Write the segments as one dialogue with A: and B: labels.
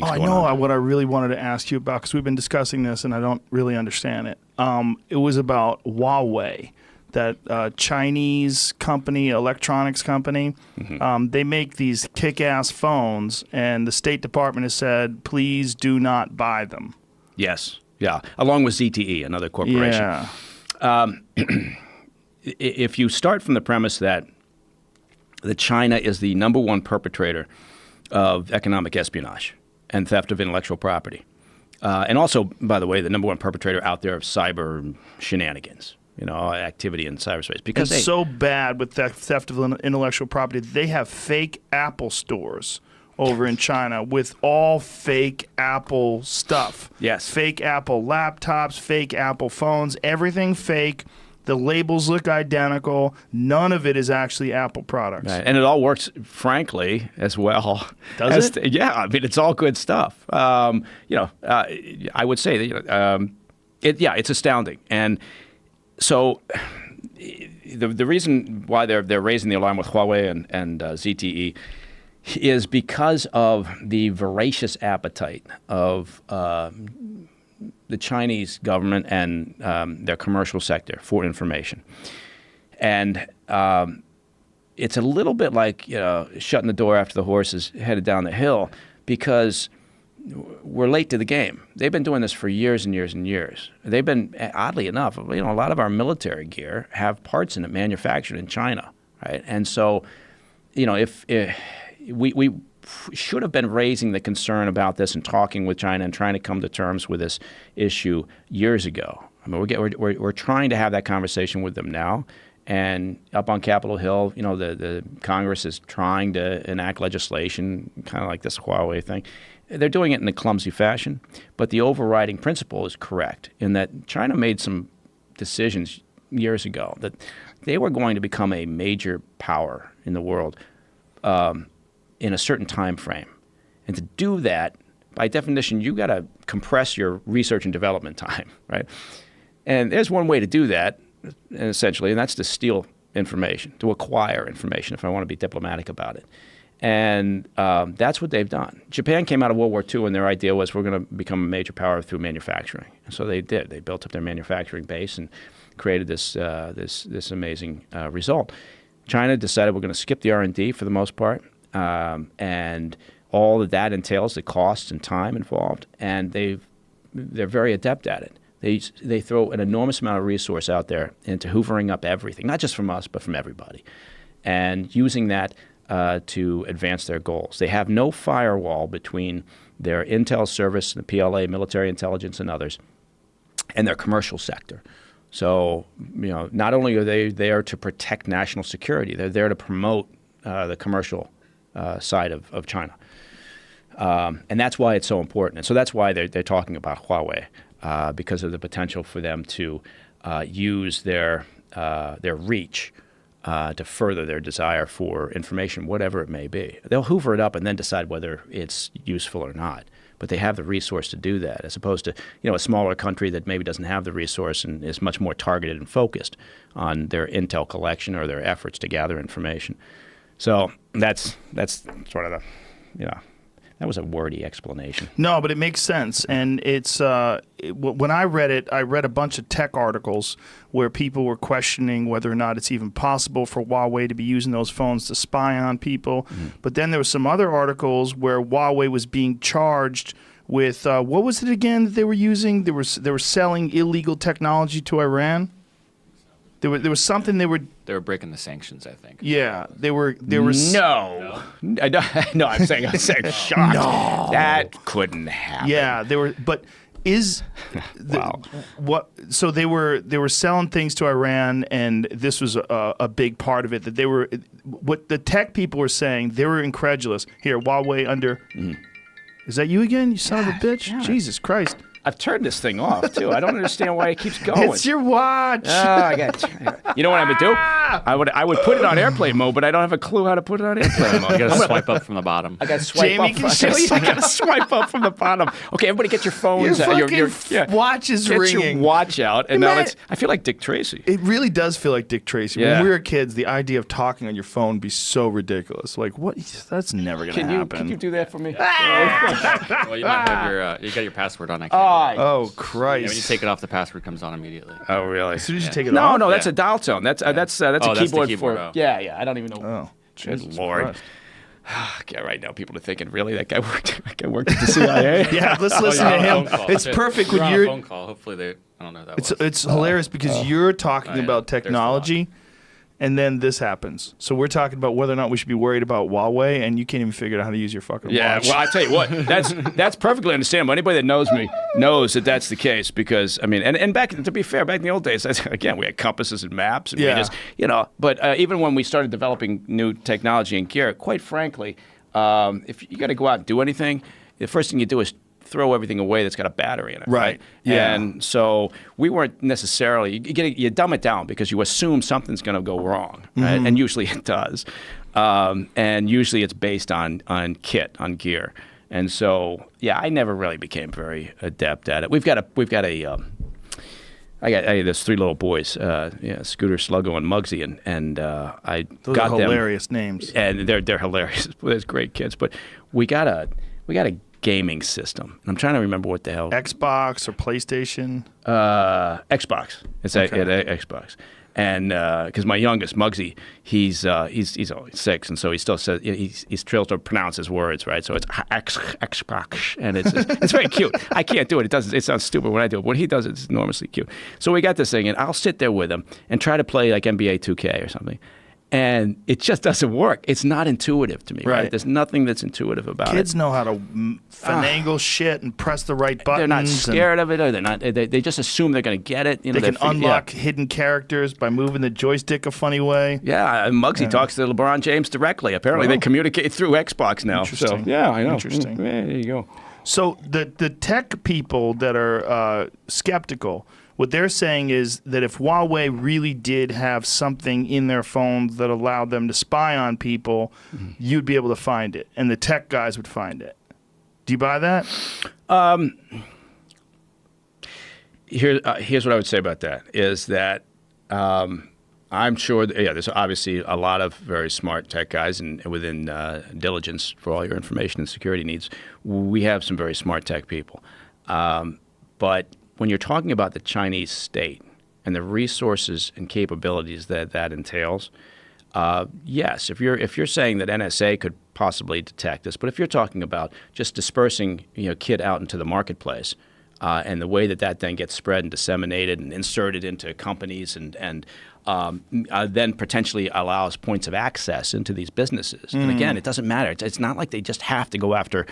A: I know what I really wanted to ask you about, because we've been discussing this and I don't really understand it. It was about Huawei, that Chinese company, electronics company. They make these kick-ass phones, and the State Department has said, please do not buy them.
B: Yes. Yeah. Along with ZTE, another corporation.
A: Yeah.
B: If you start from the premise that China is the number one perpetrator of economic espionage and theft of intellectual property, and also, by the way, the number one perpetrator out there of cyber shenanigans, activity in cyberspace. Because
A: it's so bad with theft of intellectual property. They have fake Apple stores over in China with all fake Apple stuff.
B: Yes.
A: Fake Apple laptops, fake Apple phones, everything fake. The labels look identical. None of it is actually Apple products.
B: Right. And it all works, frankly, as well.
A: Does it?
B: Yeah. I mean, it's all good stuff. I would say that, it's astounding. And so the reason why they're raising the alarm with Huawei and ZTE is because of the voracious appetite of the Chinese government and their commercial sector for information. And it's a little bit like shutting the door after the horse is headed down the hill, because we're late to the game. They've been doing this for years and years and years. They've been, oddly enough, a lot of our military gear have parts in it manufactured in China, right? And so, if we should have been raising the concern about this and talking with China and trying to come to terms with this issue years ago. I mean, we're trying to have that conversation with them now. And up on Capitol Hill, the Congress is trying to enact legislation, kind of like this Huawei thing. They're doing it in a clumsy fashion, but the overriding principle is correct in that China made some decisions years ago that they were going to become a major power in the world in a certain time frame. And to do that, by definition, you got to compress your research and development time, right? And there's one way to do that, essentially, and that's to steal information, to acquire information, if I want to be diplomatic about it. And that's what they've done. Japan came out of World War II, and their idea was we're going to become a major power through manufacturing. And so they did. They built up their manufacturing base and created this amazing result. China decided we're going to skip the R&D for the most part. And all that entails, the costs and time involved, and they're very adept at it. They throw an enormous amount of resource out there into hoovering up everything, not just from us, but from everybody, and using that to advance their goals. They have no firewall between their intel service, the PLA, military intelligence, and others, and their commercial sector. So, not only are they there to protect national security, they're there to promote the commercial side of China. And that's why it's so important. And so that's why they're talking about Huawei, because of the potential for them to use their reach to further their desire for information, whatever it may be. They'll hoover it up and then decide whether it's useful or not. But they have the resource to do that, as opposed to a smaller country that maybe doesn't have the resource and is much more targeted and focused on their intel collection or their efforts to gather information. So that's sort of that was a wordy explanation.
A: No, but it makes sense. And it's when I read it, I read a bunch of tech articles where people were questioning whether or not it's even possible for Huawei to be using those phones to spy on people. Mm-hmm. But then there were some other articles where Huawei was being charged with what was it again that they were using? They were selling illegal technology to Iran. There was something they were
C: breaking the sanctions, I think.
A: Yeah, they were.
B: No, I'm saying shocked.
A: No,
B: that couldn't happen.
A: Yeah, they were. But
B: wow.
A: So they were selling things to Iran, and this was a big part of it. That they were. What the tech people were saying, they were incredulous. Here, Huawei under. Mm-hmm. Is that you again? You son of a bitch! Yeah. Jesus Christ.
B: I've turned this thing off, too. I don't understand why it keeps going.
A: It's your watch.
B: You know what I'm going to do? I would put it on airplane mode, but I don't have a clue how to put it on airplane mode.
C: You gotta swipe up from the bottom.
B: I got to swipe
A: Jamie
B: up.
A: can show you.
B: I got to swipe up from the bottom. Okay, everybody, get your phones.
A: Your watch is
B: get
A: ringing.
B: your watch out, and
A: Man,
B: now I feel like Dick Tracy.
A: It really does feel like Dick Tracy.
B: Yeah.
A: When we were kids, the idea of talking on your phone would be so ridiculous. Like, what? That's never going to happen.
B: Can you do that for me?
C: Well, you might have you got your password on. I can't.
A: Oh,
C: Yeah, when you
A: Christ.
C: take it off, the password comes on immediately.
B: Oh, really?
A: As soon as you take it
B: No,
A: off?
B: no, that's a dial tone. That's a
C: that's
B: keyboard,
C: the keyboard,
B: for.
C: oh.
B: Yeah. I don't even know.
A: Oh,
B: Good
A: Jesus
B: Lord.
A: Christ.
B: Yeah, right now people are thinking, really, that guy worked at the CIA?
A: Yeah, let's
C: Oh,
A: listen
C: you're
A: to
C: on a
A: him.
C: phone call.
A: It's perfect
C: You're
A: when
C: on a
A: you're.
C: phone call. Hopefully they. I don't know who that was.
A: It's hilarious because you're talking
C: yeah,
A: about
C: there's a
A: technology, and then this happens. So we're talking about whether or not we should be worried about Huawei, and you can't even figure out how to use your fucking
B: Yeah,
A: watch.
B: well, I tell you what, that's perfectly understandable. Anybody that knows me knows that that's the case because, I mean, and back, to be fair, back in the old days, again, we had compasses and maps. And
A: Yeah.
B: we just, but even when we started developing new technology and gear, quite frankly, if you got to go out and do anything, the first thing you do is throw everything away that's got a battery in it.
A: Right. Yeah.
B: And so we weren't necessarily, you dumb it down because you assume something's going to go wrong. Right? And usually it does. And usually it's based on kit, on gear. And so, yeah, I never really became very adept at it. We've got there's three little boys, Scooter, Sluggo, and Muggsy, and I
A: Those
B: got
A: are
B: them.
A: hilarious names.
B: And they're hilarious. They're great kids. But we got a gaming system. And I'm trying to remember what the hell.
A: Xbox or PlayStation?
B: Xbox. It's a Xbox. And because my youngest, Muggsy, he's only 6, and so he still says he's trying to pronounce his words, right? So it's Xbox, and it's very cute. I can't do it. It sounds stupid when I do it. When he does it, it's enormously cute. So we got this thing, and I'll sit there with him and try to play like NBA 2K or something. And it just doesn't work. It's not intuitive to me, right? There's nothing that's intuitive about it.
A: Kids know how to finagle shit and press the right buttons.
B: They're not scared of it, or they're not. They just assume they're going to get it.
A: They can unlock hidden characters by moving the joystick a funny way.
B: Yeah, and Muggsy talks to LeBron James directly. Apparently, they communicate through Xbox now.
A: Interesting.
B: So, yeah, I know.
A: Interesting.
B: Yeah, there you go.
A: So the tech people that are skeptical, what they're saying is that if Huawei really did have something in their phones that allowed them to spy on people, you'd be able to find it, and the tech guys would find it. Do you buy that?
B: Here's what I would say about that, is that I'm sure, there's obviously a lot of very smart tech guys, and within diligence for all your information and security needs, we have some very smart tech people. But when you're talking about the Chinese state and the resources and capabilities that entails, yes, if you're saying that NSA could possibly detect this, but if you're talking about just dispersing kit out into the marketplace, and the way that then gets spread and disseminated and inserted into companies and then potentially allows points of access into these businesses. And again, it doesn't matter. It's not like they just have to go after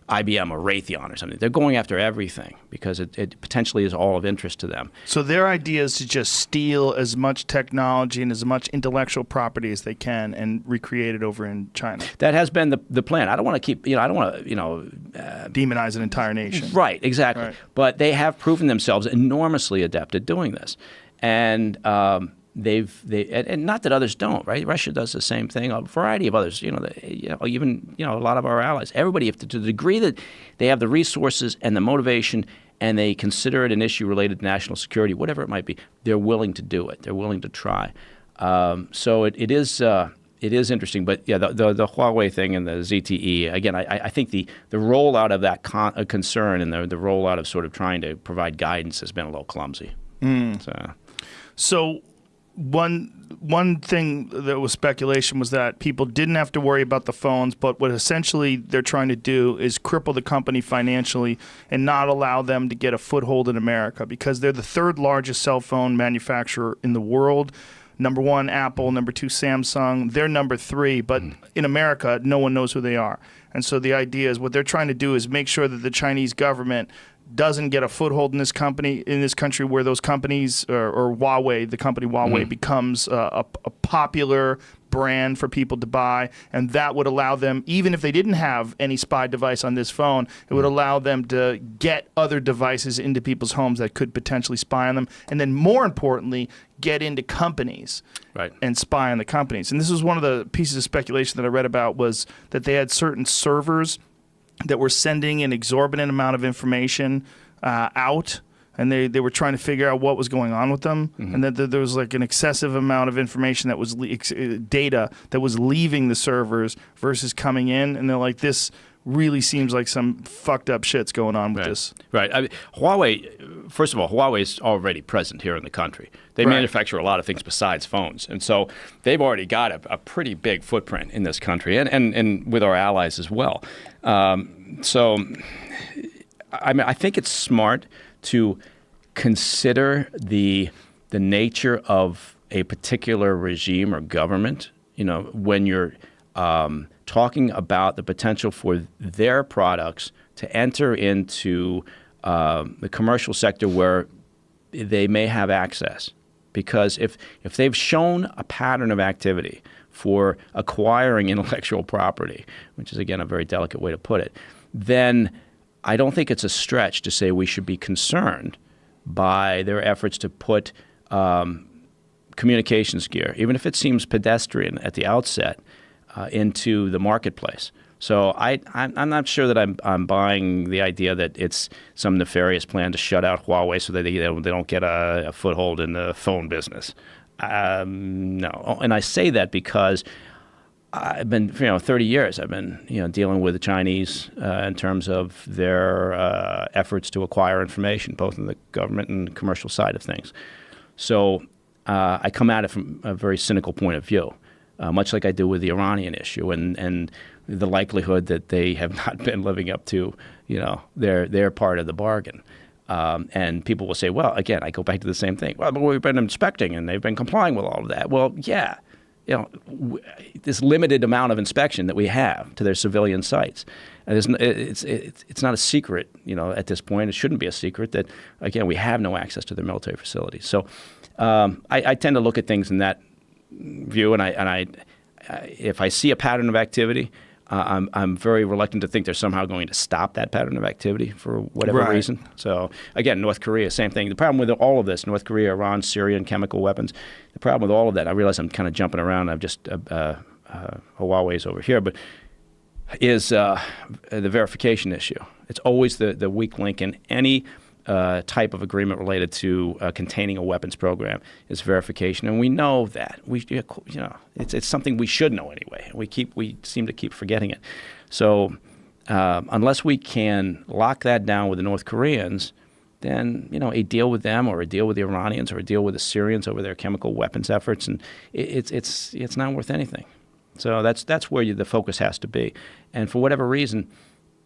B: IBM or Raytheon or something. They're going after everything because it potentially is all of interest to them.
A: So their idea is to just steal as much technology and as much intellectual property as they can and recreate it over in China.
B: That has been the plan. I don't want to keep, I don't want to,
A: demonize an entire nation.
B: Right, exactly.
A: Right.
B: But they have proven themselves enormously adept at doing this. And and not that others don't, right? Russia does the same thing. A variety of others, even a lot of our allies. Everybody, to the degree that they have the resources and the motivation, and they consider it an issue related to national security, whatever it might be, they're willing to do it. They're willing to try. So it is interesting. But yeah, the Huawei thing and the ZTE, again, I think the rollout of that concern and the rollout of sort of trying to provide guidance has been a little clumsy.
A: So one thing that was speculation was that people didn't have to worry about the phones, but what essentially they're trying to do is cripple the company financially and not allow them to get a foothold in America because they're the third largest cell phone manufacturer in the world. Number 1, Apple. Number 2, Samsung. They're number 3, but in America, no one knows who they are. And so the idea is what they're trying to do is make sure that the Chinese government doesn't get a foothold in this country where those companies or Huawei, the company Huawei, becomes a popular brand for people to buy, and that would allow them, even if they didn't have any spy device on this phone, it would allow them to get other devices into people's homes that could potentially spy on them, and then more importantly, get into companies and spy on the companies. And this was one of the pieces of speculation that I read about, was that they had certain servers that were sending an exorbitant amount of information out, and they were trying to figure out what was going on with them, and that there was like an excessive amount of information that was data that was leaving the servers versus coming in, and they're like, this really seems like some fucked up shit's going on with this.
B: Right. I mean, Huawei, first of all, Huawei is already present here in the country. They manufacture a lot of things besides phones. And so they've already got a pretty big footprint in this country and with our allies as well. So, I mean, I think it's smart to consider the nature of a particular regime or government, when you're talking about the potential for their products to enter into the commercial sector where they may have access. Because if they've shown a pattern of activity for acquiring intellectual property, which is, again, a very delicate way to put it, then I don't think it's a stretch to say we should be concerned by their efforts to put communications gear, even if it seems pedestrian at the outset, into the marketplace. So I'm not sure that I'm buying the idea that it's some nefarious plan to shut out Huawei so that they don't get a foothold in the phone business. No, and I say that because I've been 30 years. I've been dealing with the Chinese in terms of their efforts to acquire information, both in the government and commercial side of things. So I come at it from a very cynical point of view. Much like I do with the Iranian issue and the likelihood that they have not been living up to, their part of the bargain. And people will say, well, again, I go back to the same thing. Well, but we've been inspecting and they've been complying with all of that. Well, yeah, this limited amount of inspection that we have to their civilian sites. And it's not a secret, at this point. It shouldn't be a secret that, again, we have no access to their military facilities. So I tend to look at things in that view, and if I see a pattern of activity, I'm very reluctant to think they're somehow going to stop that pattern of activity for whatever reason. So again, North Korea, same thing. The problem with all of this, North Korea, Iran, Syria, and chemical weapons, the problem with all of that, I realize I'm kind of jumping around. I'm just Huawei's over here, but is the verification issue. It's always the weak link in any type of agreement related to containing a weapons program is verification, and we know that. It's something we should know anyway. We seem to keep forgetting it. So unless we can lock that down with the North Koreans, then a deal with them or a deal with the Iranians or a deal with the Syrians over their chemical weapons efforts, and it's not worth anything. So that's where the focus has to be. And for whatever reason,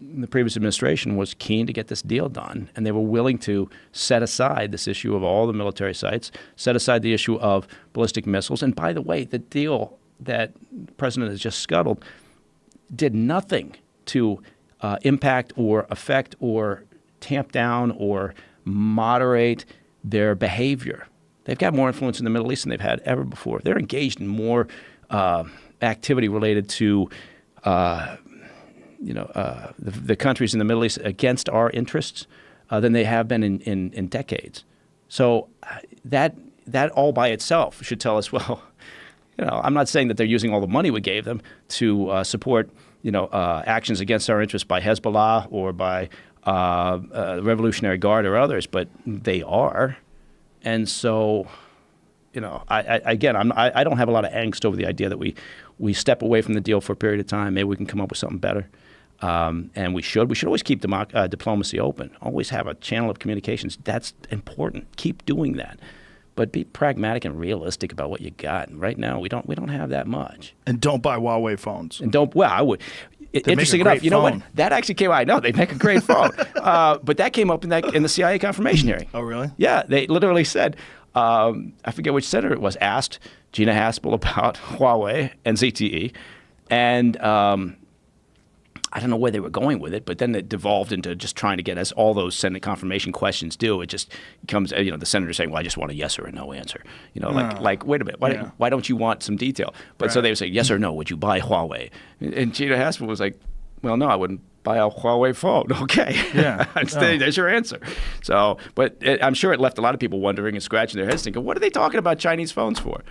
B: the previous administration was keen to get this deal done, and they were willing to set aside this issue of all the military sites, set aside the issue of ballistic missiles. And by the way, the deal that the president has just scuttled did nothing to impact or affect or tamp down or moderate their behavior. They've got more influence in the Middle East than they've had ever before. They're engaged in more activity related to the countries in the Middle East against our interests than they have been in decades. So that all by itself should tell us, well, I'm not saying that they're using all the money we gave them to support, actions against our interests by Hezbollah or by the Revolutionary Guard or others, but they are. And so, I don't have a lot of angst over the idea that we step away from the deal for a period of time. Maybe we can come up with something better. And we should always keep diplomacy open, always have a channel of communications. That's important. Keep doing that. But be pragmatic and realistic about what you got. And right now, we don't have that much.
A: And don't buy Huawei phones.
B: And I would. Interesting enough, you know what? That actually came out. I know they make a great phone, but that came up in the CIA confirmation hearing.
A: Oh, really?
B: Yeah, they literally said, I forget which senator it was, asked Gina Haspel about Huawei and ZTE, and I don't know where they were going with it, but then it devolved into just trying to get us all those Senate confirmation questions do. It just becomes, the senator saying, well, I just want a yes or a no answer. Like wait a minute, why don't you want some detail? But so they would say, yes or no, would you buy Huawei? And Gina Haspel was like, well, no, I wouldn't buy a Huawei phone. Okay.
A: Yeah.
B: There's your answer. So, but I'm sure it left a lot of people wondering and scratching their heads thinking, what are they talking about Chinese phones for?